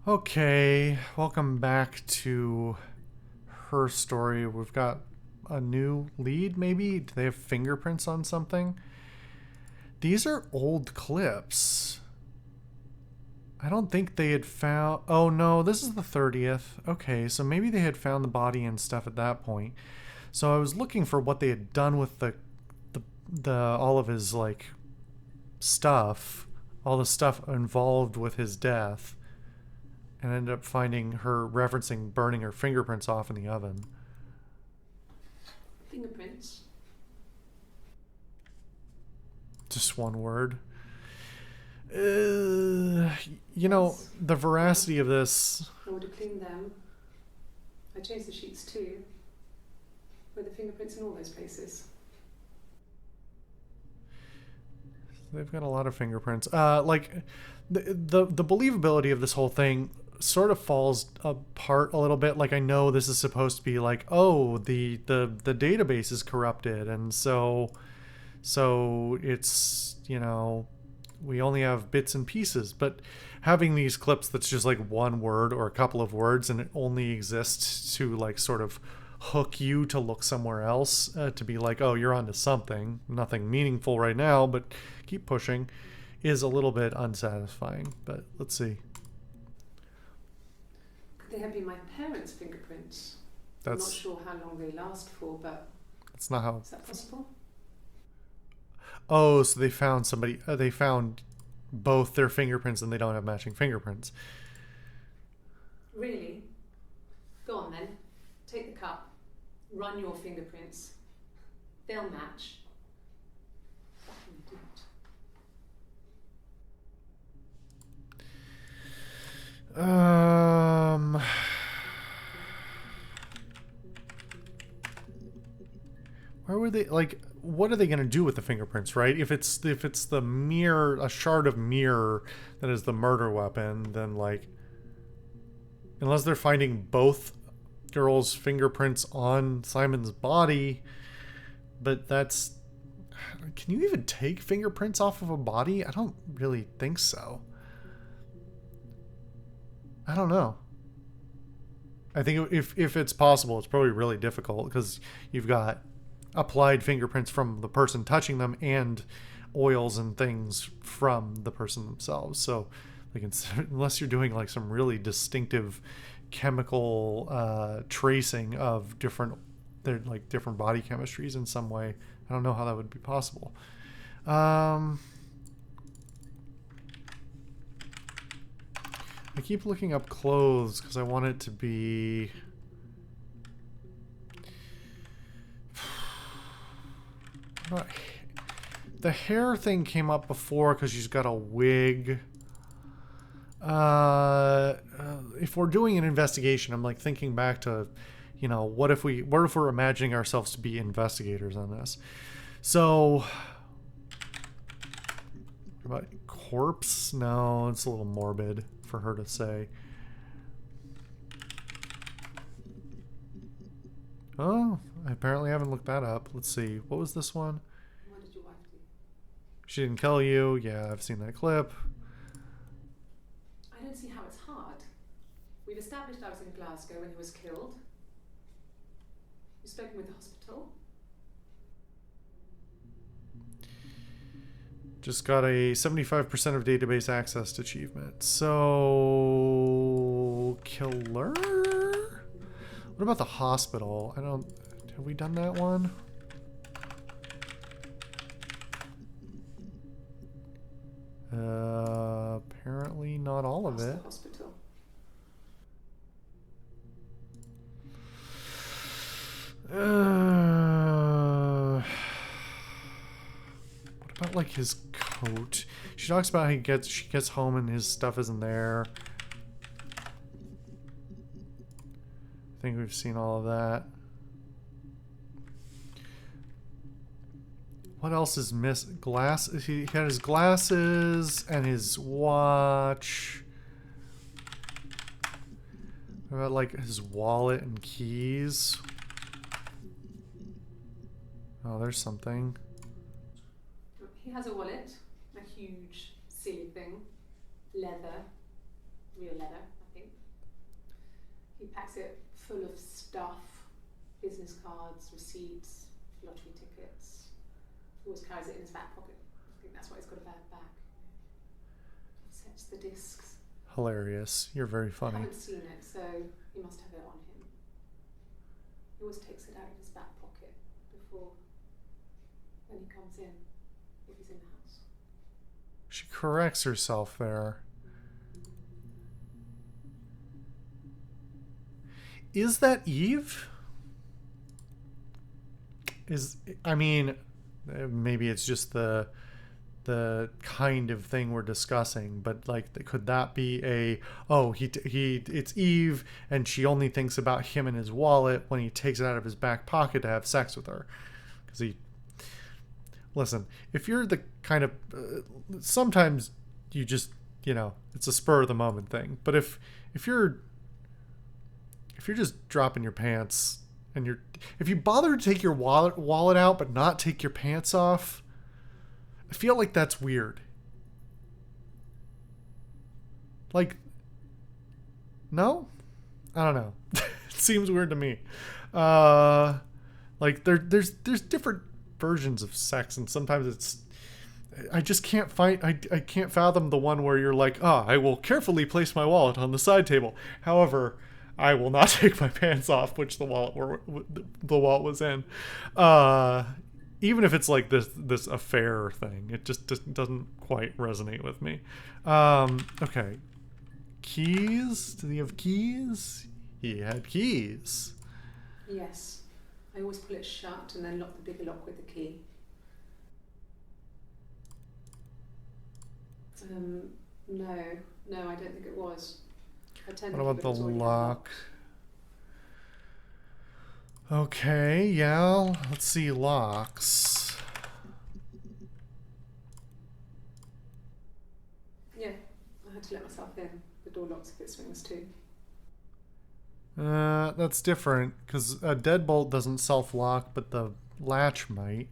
Okay, welcome back to Her Story. We've got a new lead, maybe? Do they have fingerprints on something? These are old clips. I don't think they had found... Oh no, this is the 30th. Okay, so maybe they had found the body and stuff at that point. So I was looking for what they had done with the all of his, like, stuff. All the stuff involved with his death. And ended up finding her referencing burning her fingerprints off in the oven. Fingerprints. Just one word. You know, the veracity of this. I would have cleaned them. I changed the sheets too. Were the fingerprints in all those places? They've got a lot of fingerprints. Like the believability of this whole thing sort of falls apart a little bit. Like, I know this is supposed to be like, oh, the database is corrupted, and so it's, you know, we only have bits and pieces. But having these clips that's just like one word or a couple of words, and it only exists to like sort of hook you to look somewhere else, to be like, oh, you're onto something, nothing meaningful right now, but keep pushing, is a little bit unsatisfying. But let's see. Could they have been my parents' fingerprints? I'm not sure how long they last for, but that's not how. Is that possible? Oh, so they found somebody. They found both their fingerprints, and they don't have matching fingerprints. Really? Go on then. Take the cup. Run your fingerprints. They'll match. Fucking idiot. Where were they? Like, what are they going to do with the fingerprints, right? If it's the mirror, a shard of mirror that is the murder weapon, then, like, unless they're finding both girls' fingerprints on Simon's body, but that's... Can you even take fingerprints off of a body? I don't really think so. I don't know. I think if it's possible, it's probably really difficult, because you've got applied fingerprints from the person touching them and oils and things from the person themselves. So, like, unless you're doing like some really distinctive chemical tracing of different body chemistries in some way, I don't know how that would be possible. I keep looking up clothes because I want it to be... The hair thing came up before because she's got a wig. If we're doing an investigation, I'm like thinking back to, you know, what if we're imagining ourselves to be investigators on this? So, what about corpse? No, it's a little morbid for her to say. Oh, I apparently haven't looked that up. Let's see. What was this one? What did your wife do? She didn't kill you. Yeah, I've seen that clip. I don't see how it's hard. We've established I was in Glasgow when he was killed. You've spoken with the hospital. Just got a 75% of database access achievement. So... Killer? What about the hospital? Have we done that one? Apparently not all of it. The hospital. What about like his coat? She talks about how she gets home and his stuff isn't there. I think we've seen all of that. What else is missing? He had his glasses and his watch. What about like his wallet and keys? Oh, there's something. He has a wallet, a huge silly thing, leather, real leather, I think. packs it full of stuff, business cards, receipts, lottery tickets. Always carries it in his back pocket. I think that's why he's got a bad back. Sets the discs. Hilarious. You're very I funny. haven't seen it, so he must have it on him. He always takes it out of his back pocket before when he comes in, if he's in the house. She corrects herself there. Is that Eve? I mean, maybe it's just the kind of thing we're discussing, but like, could that be it's Eve and she only thinks about him and his wallet when he takes it out of his back pocket to have sex with her? Because listen, if you're the kind of sometimes you just, it's a spur of the moment thing, but if you're just dropping your pants and if you bother to take your wallet out but not take your pants off, I feel like that's weird. Like, no? I don't know. It seems weird to me. Like there's different versions of sex, and sometimes I just can't I can't fathom the one where you're like, I will carefully place my wallet on the side table. However, I will not take my pants off, which the wallet was in. Even if it's like this affair thing, it just doesn't quite resonate with me. Okay. Keys? Did he have keys? He had keys. Yes. I always pull it shut and then lock the bigger lock with the key. No, I don't think it was. What about the lock? Okay, yeah, let's see, locks. Yeah, I had to let myself in. The door locks if it swings too. That's different, because a deadbolt doesn't self-lock, but the latch might.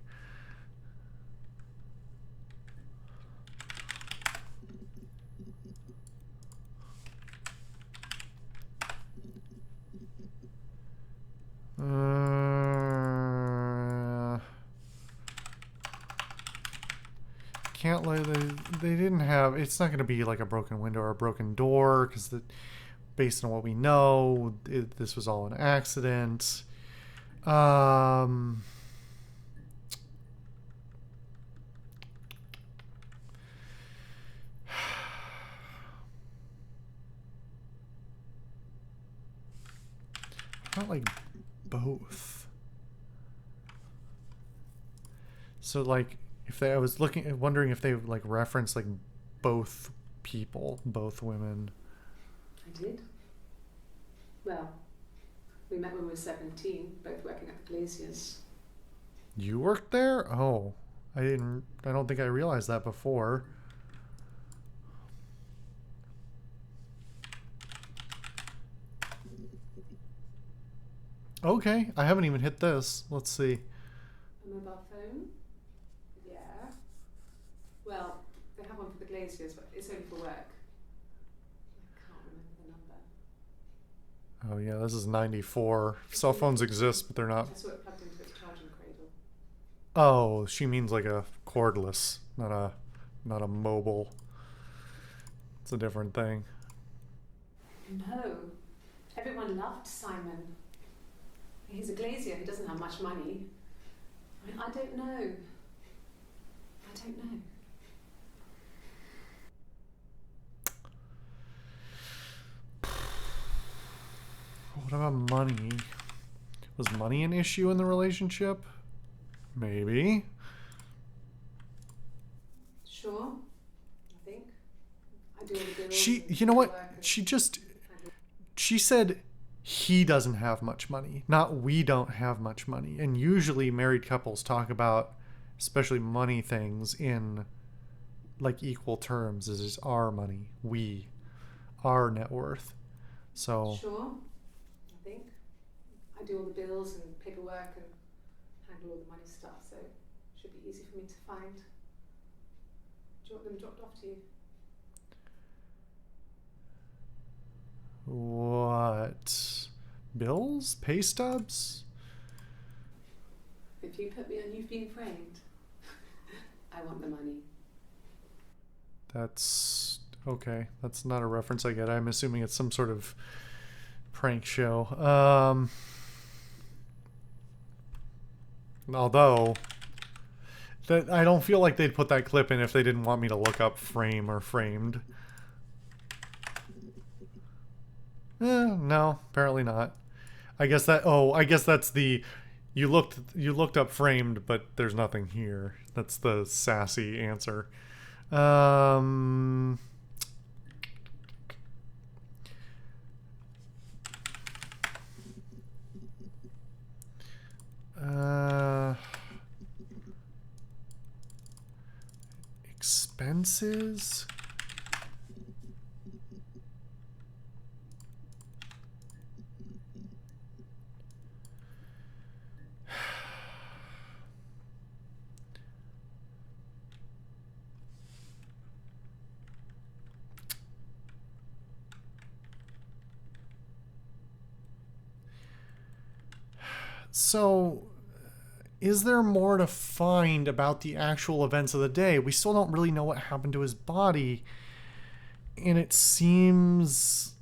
Can't let they didn't have. It's not going to be like a broken window or a broken door, because based on what we know, this was all an accident. I don't like both. So like, I was wondering if they like reference like both people, both women. I did. Well, we met when we were 17, both working at the Glaciers. You worked there? Oh, I don't think I realized that before. Okay, I haven't even hit this. Let's see. A mobile phone? Yeah. Well, they have one for the Glaciers, but it's only for work. I can't remember the number. Oh yeah, this is 94. Cell phones exist, but they're not. I saw it plugged into its charging cradle. Oh, she means like a cordless, not a mobile. It's a different thing. No. Everyone loved Simon. He's a glazier. He doesn't have much money. I don't know. What about money? Was money an issue in the relationship? Maybe. Sure. I think. I do all the bills. You know what? She said he doesn't have much money, not we don't have much money. And usually married couples talk about, especially money things, in like equal terms. This is our money, our net worth. So sure, I think. I do all the bills and paperwork and handle all the money stuff, so it should be easy for me to find. Do you want them dropped off to you? what? Bills? Pay stubs? If you put me on You've Been Framed, I want the money. That's okay. That's not a reference I get. I'm assuming it's some sort of prank show. Although that I don't feel like they'd put that clip in if they didn't want me to look up Frame or Framed. No, apparently not. I guess that's the you looked up Framed, but there's nothing here. That's the sassy answer. Expenses? So, is there more to find about the actual events of the day? We still don't really know what happened to his body. And it seems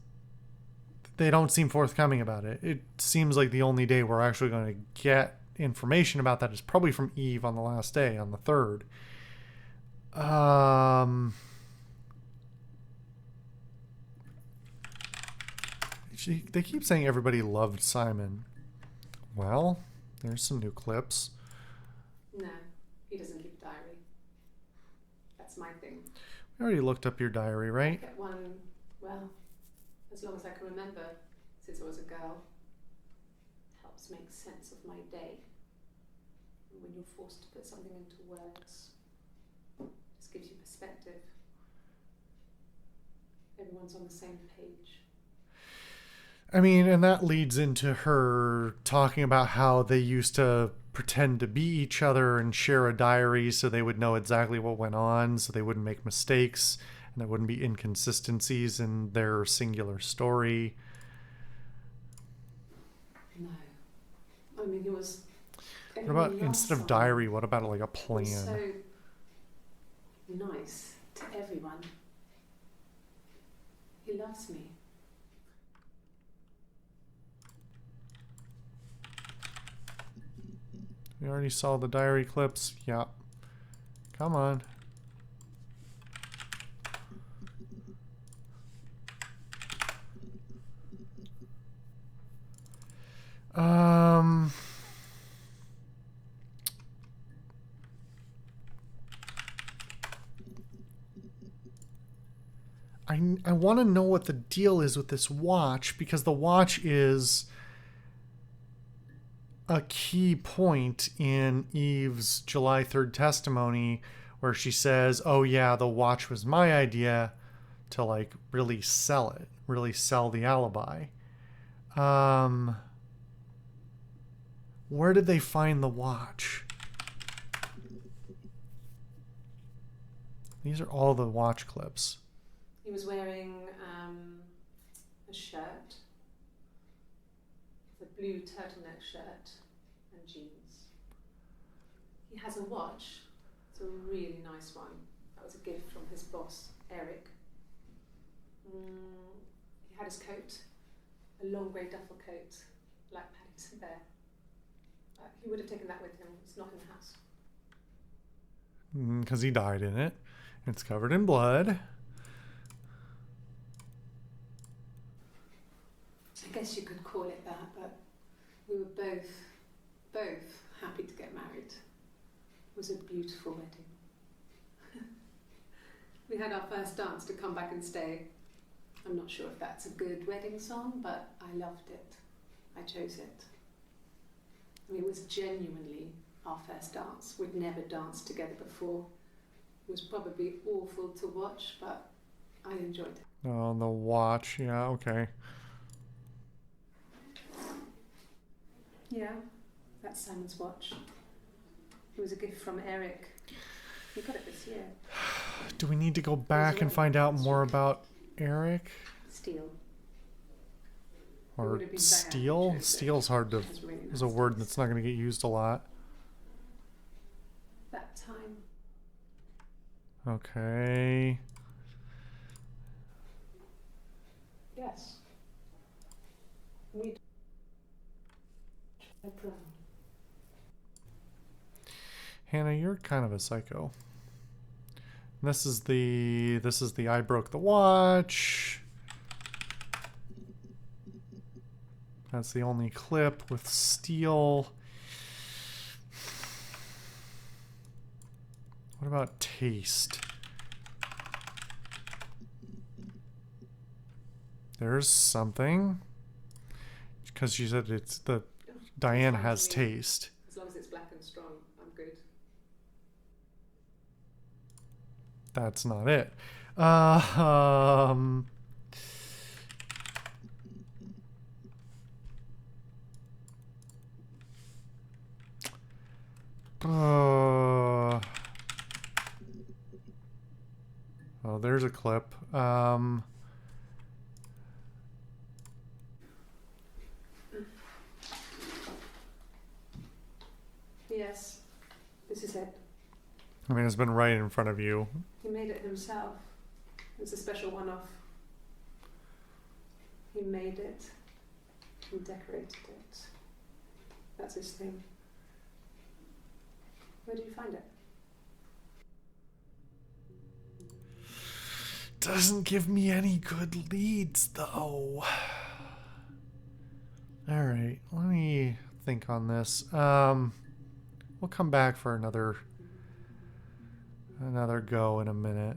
they don't seem forthcoming about it. It seems like the only day we're actually going to get information about that is probably from Eve on the last day, on the 3rd. They keep saying everybody loved Simon. Well, there's some new clips. No, he doesn't keep a diary. That's my thing. We already looked up your diary, right? I get one, well, as long as I can remember, since I was a girl. Helps make sense of my day. And when you're forced to put something into words, just gives you perspective. Everyone's on the same page. I mean, and that leads into her talking about how they used to pretend to be each other and share a diary so they would know exactly what went on, so they wouldn't make mistakes and there wouldn't be inconsistencies in their singular story. No. I mean, it was... What about, instead of diary, what about like a plan? So nice to everyone. He loves me. We already saw the diary clips. Yeah. Come on. I want to know what the deal is with this watch, because the watch is a key point in Eve's July 3rd testimony where she says, oh yeah, the watch was my idea to like really sell it, really sell the alibi. Where did they find the watch? These are all the watch clips. He was wearing a shirt, the blue turtleneck shirt and jeans. He has a watch. It's a really nice one. That was a gift from his boss, Eric. He had his coat, a long grey duffel coat, like Paddington Bear. He would have taken that with him. It's not in the house. Because he died in it. It's covered in blood. I guess you could call it that, but we were both happy to get married. It was a beautiful wedding. We had our first dance to Come Back and Stay. I'm not sure if that's a good wedding song, but I loved it. I chose it. I mean, it was genuinely our first dance. We'd never danced together before. It was probably awful to watch, but I enjoyed it. Oh, the watch. Yeah, okay. Yeah, that's Simon's watch. It was a gift from Eric. He got it this year. Do we need to go back and find out more about Eric? Steel. Or would have been Diane steel? who chose it. Steel's hard to... She has really is nice a word taste. that's not going to get used a lot. That time. Okay. Yes. We tried brown. Hannah, you're kind of a psycho. This is the I broke the watch. That's the only clip with steel. What about taste? There's something. Because she said it's the Diane fine has to me. taste. As long as it's black and strong, I'm good. That's not it. Um, oh, there's a clip. Yes, this is it. I mean, it's been right in front of you. He made it himself. It's a special one-off. He made it and decorated it. That's his thing. Where did you find it? Doesn't give me any good leads, though. All right, let me think on this. We'll come back for another go in a minute.